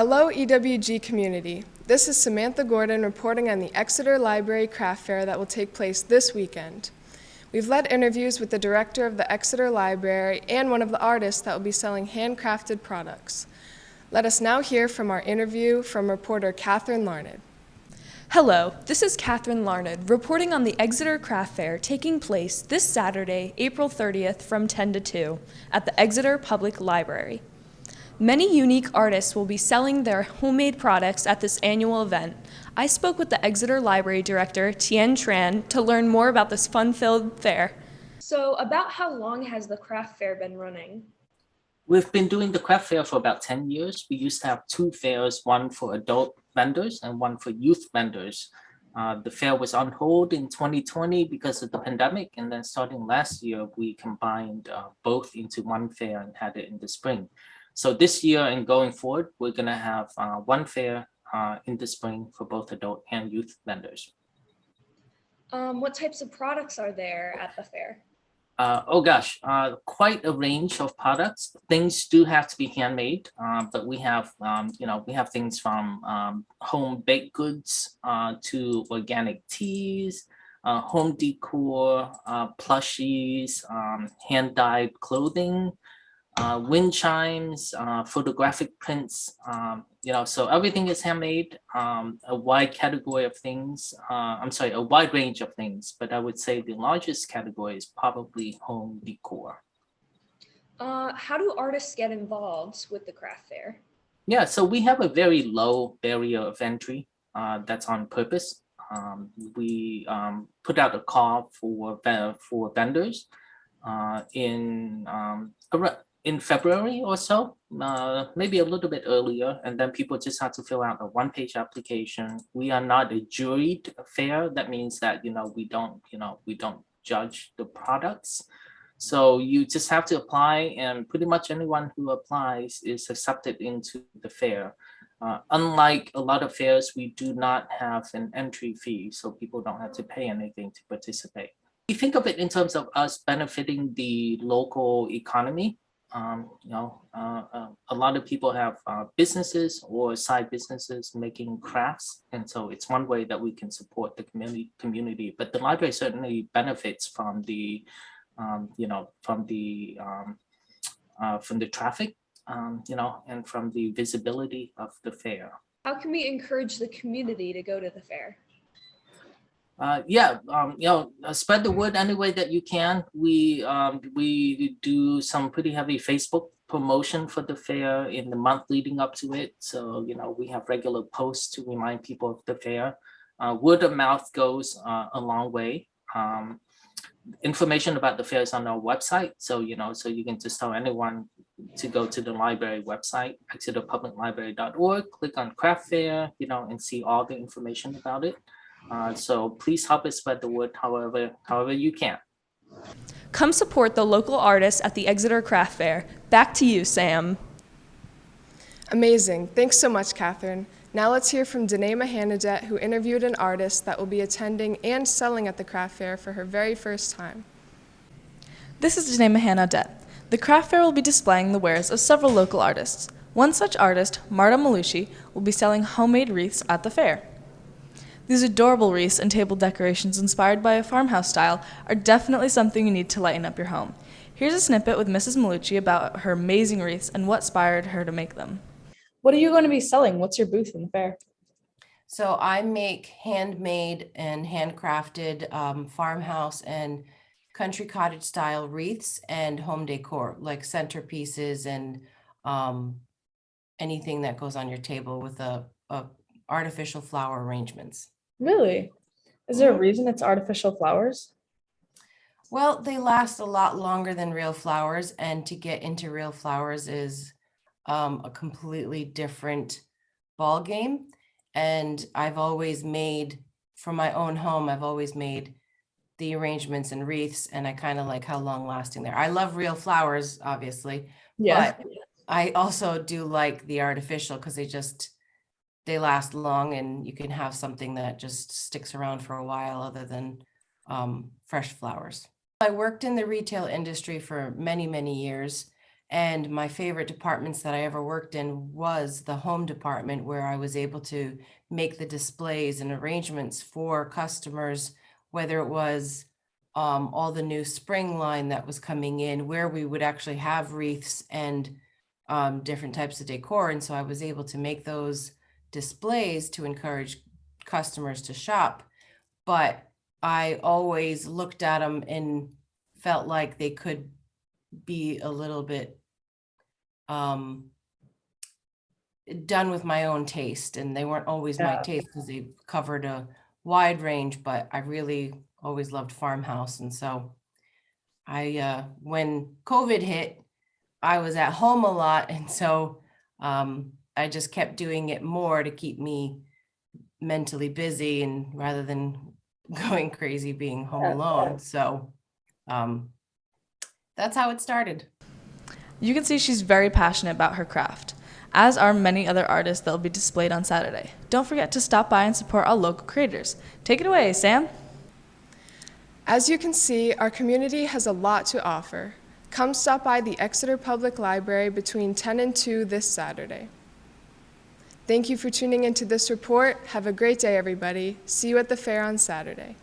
Hello, EWG community. This is Samantha Gordon reporting on the Exeter Library Craft Fair that will take place this weekend. We've led interviews with the director of the Exeter Library and one of the artists that will be selling handcrafted products. Let us now hear from our interview from reporter Catherine Larned. Hello, this is Catherine Larned reporting on the Exeter Craft Fair taking place this Saturday, April 30th from 10 to 2 at the Exeter Public Library. Many unique artists will be selling their homemade products at this annual event. I spoke with the Exeter Library Director, Tien Tran, to learn more about this fun-filled fair. So, about how long has the craft fair been running? We've been doing the craft fair for about 10 years. We used to have two fairs, one for adult vendors and one for youth vendors. The fair was on hold in 2020 because of the pandemic, and then starting last year, we combined both into one fair and had it in the spring. So this year and going forward, we're going to have one fair in the spring for both adult and youth vendors. What types of products are there at the fair? Quite a range of products. Things do have to be handmade, but we have things from home baked goods to organic teas, home decor, plushies, hand dyed clothing, wind chimes, photographic prints, so everything is handmade, a wide category of things, a wide range of things, but I would say the largest category is probably home decor. How do artists get involved with the craft fair? Yeah, so we have a very low barrier of entry that's on purpose. We put out a call for vendors in February or so, maybe a little bit earlier, and then people just have to fill out a one-page application. We are not a juried fair. That means that we don't judge the products. So you just have to apply, and pretty much anyone who applies is accepted into the fair. Unlike a lot of fairs, we do not have an entry fee, so people don't have to pay anything to participate. We think of it in terms of us benefiting the local economy. A lot of people have businesses or side businesses making crafts, and so it's one way that we can support the community. But the library certainly benefits from the traffic, and from the visibility of the fair. How can we encourage the community to go to the fair? Spread the word any way that you can. We do some pretty heavy Facebook promotion for the fair in the month leading up to it. So, we have regular posts to remind people of the fair. Word of mouth goes a long way. Information about the fair is on our website. So you can just tell anyone to go to the library website, exeterpubliclibrary.org, click on craft fair, and see all the information about it. So please help us spread the word however you can. Come support the local artists at the Exeter Craft Fair. Back to you, Sam. Amazing. Thanks so much, Catherine. Now let's hear from Danae Mahanadet, who interviewed an artist that will be attending and selling at the craft fair for her very first time. This is Danae Mahanadet. The craft fair will be displaying the wares of several local artists. One such artist, Marta Malucci, will be selling homemade wreaths at the fair. These adorable wreaths and table decorations inspired by a farmhouse style are definitely something you need to lighten up your home. Here's a snippet with Mrs. Malucci about her amazing wreaths and what inspired her to make them. What are you going to be selling? What's your booth in the fair? So I make handmade and handcrafted farmhouse and country cottage style wreaths and home decor, like centerpieces and anything that goes on your table with a artificial flower arrangements. Really? Is there a reason it's artificial flowers? Well, they last a lot longer than real flowers, and to get into real flowers is a completely different ball game. And I've always made, for my own home, I've always made the arrangements and wreaths, and I kind of like how long lasting they are. I love real flowers, obviously, but I also do like the artificial because they last long, and you can have something that just sticks around for a while other than fresh flowers. I worked in the retail industry for many, many years, And my favorite departments that I ever worked in was the home department, where I was able to make the displays and arrangements for customers, whether it was all the new spring line that was coming in, where we would actually have wreaths and different types of decor. And so I was able to make those displays to encourage customers to shop. But I always looked at them and felt like they could be a little bit done with my own taste, and they weren't always my taste because they covered a wide range, but I really always loved farmhouse. And so I when COVID hit, I was at home a lot, and so I just kept doing it more to keep me mentally busy, and rather than going crazy being home alone. So that's how it started. You can see she's very passionate about her craft, as are many other artists that will be displayed on Saturday. Don't forget to stop by and support our local creators. Take it away, Sam. As you can see, our community has a lot to offer. Come stop by the Exeter Public Library between 10 and 2 this Saturday. Thank you for tuning into this report. Have a great day, everybody. See you at the fair on Saturday.